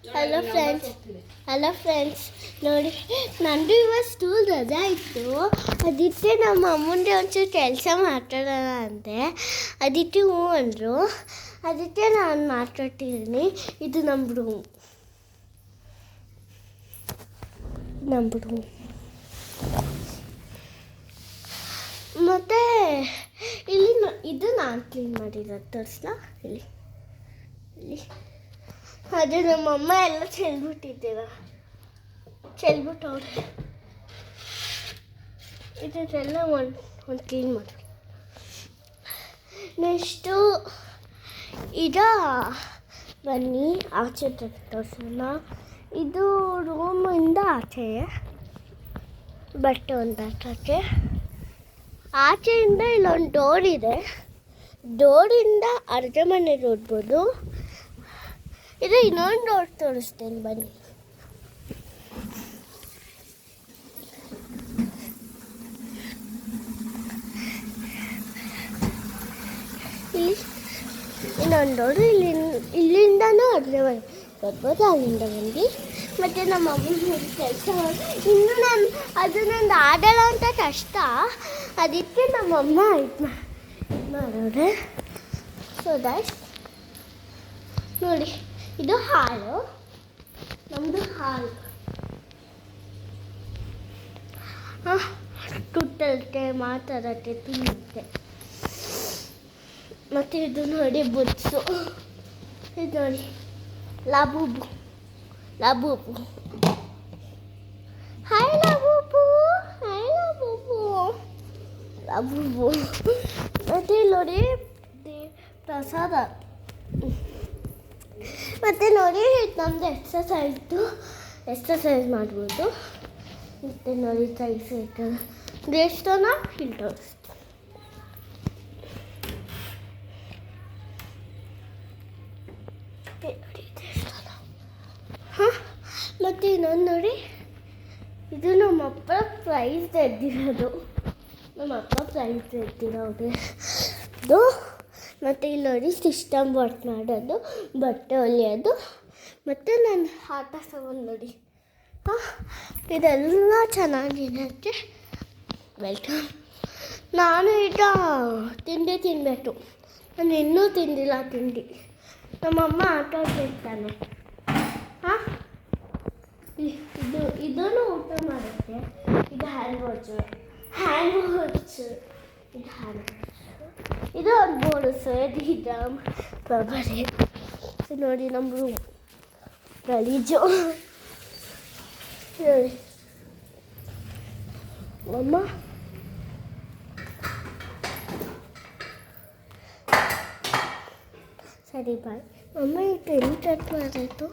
Hello friends hello friends ನೋಡಿ, ನಂದು ಇವತ್ತು ಸ್ಕೂಲ್ ರಜೆ ಇತ್ತು. ಅದಕ್ಕೆ ನಮ್ಮ ಅಮ್ಮಂದೆ ಒಂಚೂರು ಕೆಲಸ ಮಾತಾಡೋಣ ಅಂದೆ. ಅದಕ್ಕೆ ಹ್ಞೂ ಅಂದರು. ಅದಕ್ಕೆ ನಾನು ಮಾತಾಡ್ತಿದ್ದೀನಿ. ಇದು ನಮ್ಮ ರೂಮ್. ಮತ್ತು ಇಲ್ಲಿ ಇದು ನಾನು ಕ್ಲೀನ್ ಮಾಡಿರೋದು ತೋರಿಸ್ಲಾ? ಇಲ್ಲಿ ಅದೇ ನಮ್ಮಮ್ಮ ಎಲ್ಲ ಚೆಲ್ಬಿಟ್ಟವ್ರೆ. ಇದನ್ನೆಲ್ಲ ಒಂದು ಕ್ಲೀನ್ ಮಾಡಿ. ನೆಕ್ಸ್ಟು ಬನ್ನಿ ಆಚೆ ತೋರಿಸೋಣ. ಇದು ರೂಮಿಂದ ಆಚೆ ಬಟ್ಟೆ ಒಂದು ಹಾಕೋಕ್ಕೆ. ಆಚೆಯಿಂದ ಇಲ್ಲೊಂದು ಡೋರ್ ಇದೆ. ಡೋರಿಂದ ಅರ್ಧ ಮನೆ ನೋಡ್ಬೋದು. ಇದು ಇನ್ನೊಂದು ಡೋರ್ ತೋರಿಸ್ತೇನೆ ಬನ್ನಿ. ಇಲ್ಲಿ ಇನ್ನೊಂದು ಡೋರು. ಇಲ್ಲಿಂದನೂ ಅರ್ಧ ಮನೆ ಬರ್ಬೋದು. ಅಲ್ಲಿಂದ ಬಂದು ಮತ್ತು ನಮ್ಮ ಅಮ್ಮನ ಕೆಲಸ ಇನ್ನೂ ಅದು ನಂದು ಆಡಲ್ಲ ಅಂತ ಕಷ್ಟ. ಅದಕ್ಕೆ ನಮ್ಮಮ್ಮ ಇದು ಮಾಡೋರೆ. ಸೊ ದಟ್ ನೋಡಿ, ಇದು ಹಾಲು, ನಮ್ಮದು ಹಾಲು. ತುಟ್ಟlte ಮಾತಾಡತ್ತೆ, ತಿನ್ನುತ್ತೆ. ಮತ್ತು ಇದು ನೋಡಿ ಬುತ್ಸು. ಇದು ನೋಡಿ ಲಬೂಬು. ಹಾಯ್ ಲಬೂಬು. ಮತ್ತು ನೋಡಿ ಪ್ರಸಾದ. ಮತ್ತು ನೋಡಿ ನಮ್ಮದು ಎಕ್ಸಸೈಸ್ ಮಾಡ್ಬೋದು. ಮತ್ತು ನೋಡಿ ಸೈಕಲ್ ದೇವಸ್ಥಾನ ಫಿಲ್ಟರ್ಸ್. ನೋಡಿ ದೇವಸ್ಥಾನ. ಮತ್ತು ಇನ್ನೊಂದು ನೋಡಿ, ಇದು ನಮ್ಮಪ್ಪ ಪ್ರೈಸ್ ತೆಗೆದಿರೋದು. ಮತ್ತು ಇಲ್ಲಿ ನೋಡಿ ಸಿಸ್ಟಮ್ ವರ್ಕ್ ಮಾಡೋದು, ಬಟ್ಟೆ ಹೊಲಿಯೋದು. ಮತ್ತು ನನ್ನ ಆಟ ಸಾಮಾನು ನೋಡಿ. ಇದೆಲ್ಲ ಚೆನ್ನಾಗಿರುತ್ತೆ. ವೆಲ್ಕಮ್. ನಾನು ಈಗ ತಿಂಡಿ ತಿನ್ನಬೇಕು. ನಾನು ಇನ್ನೂ ತಿಂದಿಲ್ಲ ತಿಂಡಿ. ನಮ್ಮಮ್ಮ ಆಟ ಆಡ್ತಿರ್ತಾನೆ. ಇದನ್ನು ಊಟ ಮಾಡುತ್ತೆ. ಇದು ಹ್ಯಾಂಡ್ ವಾಚ್. ಇದು ಒಂದು ಬೋರ್ಡ್ಸು. ಇದು ಬಬರೆ. ನೋಡಿ ನಮ್ಮ ರೂಮ್ ಗಲೀಜು. ನೋಡಿ ಅಮ್ಮ ಸರಿ ಬಾಯ್. ಅಮ್ಮ ಇದು ಎಲ್ಲಿ ಕಟ್ ಮಾಡಿತ್ತು?